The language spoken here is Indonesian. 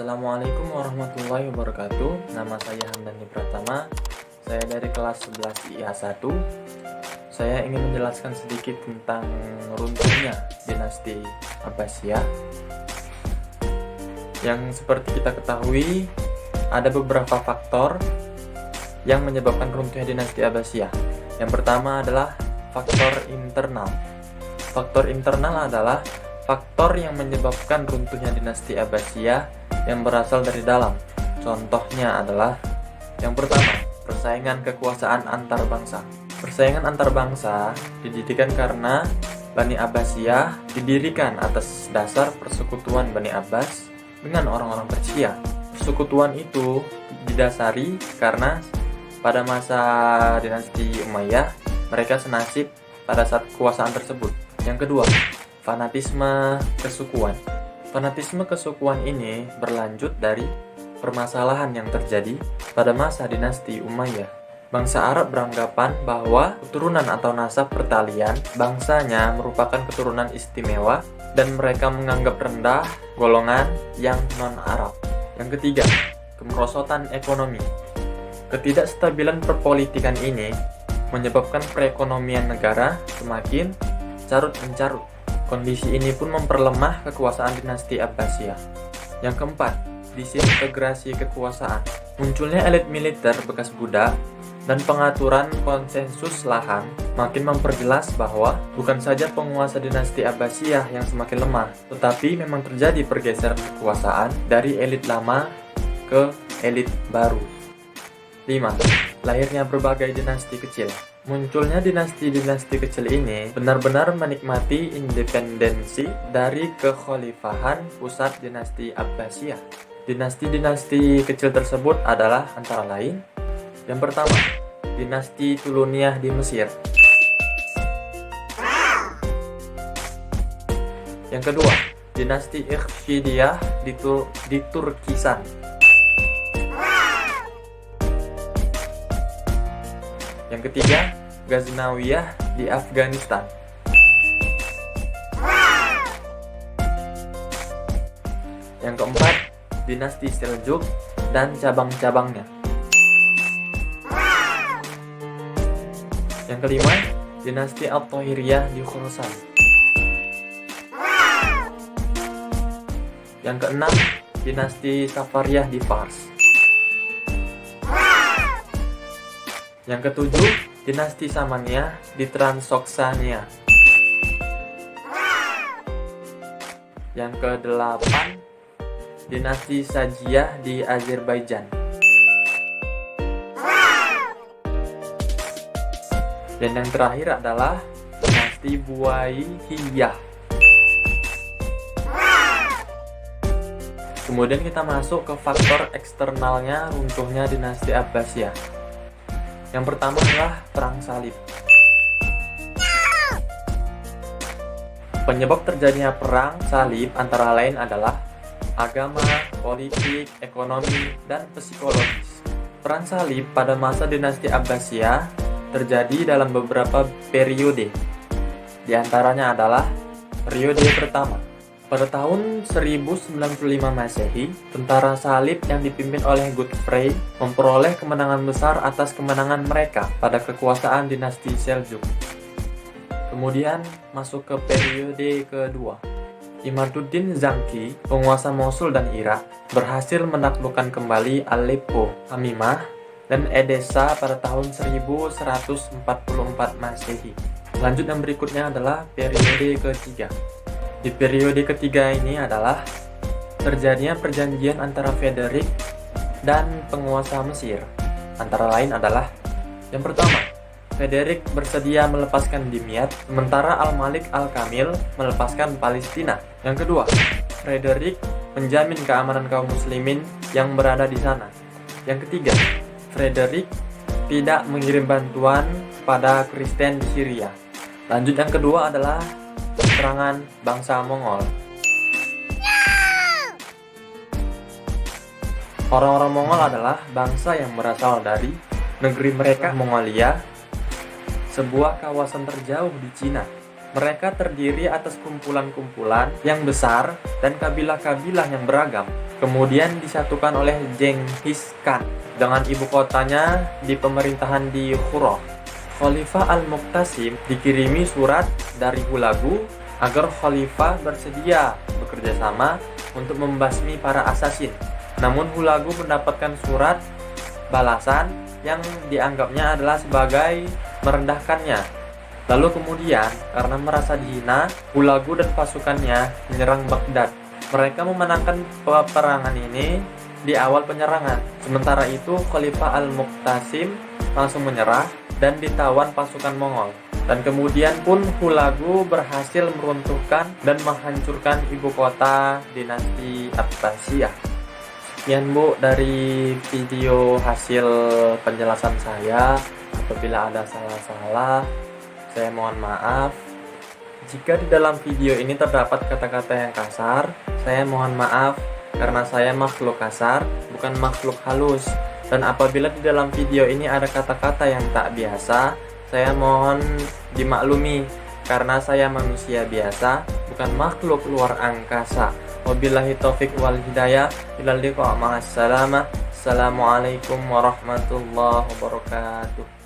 Assalamualaikum warahmatullahi wabarakatuh. Nama saya Hamdani Pratama. Saya dari kelas 11 IA1. Saya ingin menjelaskan sedikit tentang runtuhnya dinasti Abbasiyah. Yang seperti kita ketahui, ada beberapa faktor yang menyebabkan runtuhnya dinasti Abbasiyah. Yang pertama adalah faktor internal. Faktor internal adalah faktor yang menyebabkan runtuhnya dinasti Abbasiyah yang berasal dari dalam. Contohnya adalah yang pertama, persaingan kekuasaan antar bangsa. Persaingan antar bangsa didirikan karena Bani Abbasiyah didirikan atas dasar persekutuan Bani Abbas dengan orang-orang Persia. Persekutuan itu didasari karena pada masa dinasti Umayyah mereka senasib pada saat kekuasaan tersebut. Yang kedua, fanatisme kesukuan. Fanatisme kesukuan ini berlanjut dari permasalahan yang terjadi pada masa dinasti Umayyah. Bangsa Arab beranggapan bahwa keturunan atau nasab pertalian bangsanya merupakan keturunan istimewa dan mereka menganggap rendah golongan yang non-Arab. Yang ketiga, kemerosotan ekonomi. Ketidakstabilan perpolitikan ini menyebabkan perekonomian negara semakin carut-mencarut. Kondisi ini pun memperlemah kekuasaan dinasti Abbasiyah. Yang keempat, disintegrasi kekuasaan. Munculnya elit militer bekas budak dan pengaturan konsensus lahan makin memperjelas bahwa bukan saja penguasa dinasti Abbasiyah yang semakin lemah, tetapi memang terjadi pergeseran kekuasaan dari elit lama ke elit baru. 5. Lahirnya berbagai dinasti kecil. Munculnya dinasti-dinasti kecil ini benar-benar menikmati independensi dari kekhalifahan pusat dinasti Abbasiyah. Dinasti-dinasti kecil tersebut adalah antara lain: yang pertama, dinasti Tuluniyah di Mesir. Yang kedua, dinasti Ikhshidiyah di Turkistan. Yang ketiga, Ghaznawiyah di Afghanistan. Yang keempat, dinasti Seljuk dan cabang-cabangnya. Yang kelima, dinasti At-Tahiriyah di Khurasan. Yang keenam, dinasti Safariyah di Fars. Yang ketujuh, dinasti Samaniyah di Transoksania. Yang kedelapan, dinasti Sajiyah di Azerbaijan. Dan yang terakhir adalah dinasti Buwayhiyah. Kemudian kita masuk ke faktor eksternalnya runtuhnya dinasti Abbasiyah. Yang pertama adalah Perang Salib. Penyebab terjadinya Perang Salib antara lain adalah agama, politik, ekonomi, dan psikologis. Perang Salib pada masa dinasti Abbasiyah terjadi dalam beberapa periode. Di antaranya adalah periode pertama. Pada tahun 1095 Masehi, tentara salib yang dipimpin oleh Godfrey memperoleh kemenangan besar atas kemenangan mereka pada kekuasaan dinasti Seljuk. Kemudian masuk ke periode kedua. Imaduddin Zangki, penguasa Mosul dan Irak, berhasil menaklukkan kembali Aleppo, Hamimah, dan Edessa pada tahun 1144 Masehi. Lanjut yang berikutnya adalah periode ketiga. Di periode ketiga ini adalah terjadinya perjanjian antara Frederick dan penguasa Mesir. Antara lain adalah yang pertama, Frederick bersedia melepaskan Dimyat, sementara Al-Malik Al-Kamil melepaskan Palestina. Yang kedua, Frederick menjamin keamanan kaum muslimin yang berada di sana. Yang ketiga, Frederick tidak mengirim bantuan pada Kristen di Syria. Lanjut yang kedua adalah serangan bangsa Mongol. Orang-orang Mongol adalah bangsa yang berasal dari negeri mereka, Mongolia, sebuah kawasan terjauh di Cina. Mereka terdiri atas kumpulan-kumpulan yang besar dan kabilah-kabilah yang beragam. kemudian disatukan oleh Genghis Khan dengan ibu kotanya di pemerintahan di Khurah. Khalifah Al-Muqtasim dikirimi surat dari Hulagu agar Khalifah bersedia bekerja sama untuk membasmi para asasin. Namun Hulagu mendapatkan surat balasan yang dianggapnya adalah sebagai merendahkannya. Lalu kemudian karena merasa dihina, Hulagu dan pasukannya menyerang Baghdad. Mereka memenangkan peperangan ini di awal penyerangan. Sementara itu Khalifah Al-Muqtasim langsung menyerah dan ditawan pasukan Mongol. Dan kemudian pun Hulagu berhasil meruntuhkan dan menghancurkan ibu kota dinasti Abbasiyah. Sekian Bu dari video hasil penjelasan saya. Apabila ada salah-salah, saya mohon maaf. Jika di dalam video ini terdapat kata-kata yang kasar, saya mohon maaf karena saya makhluk kasar, bukan makhluk halus. Dan apabila di dalam video ini ada kata-kata yang tak biasa, saya mohon dimaklumi karena saya manusia biasa, bukan makhluk luar angkasa. Wabillahi taufik wal hidayah. Ilal liqa' ma'as salamah. Assalamualaikum warahmatullahi wabarakatuh.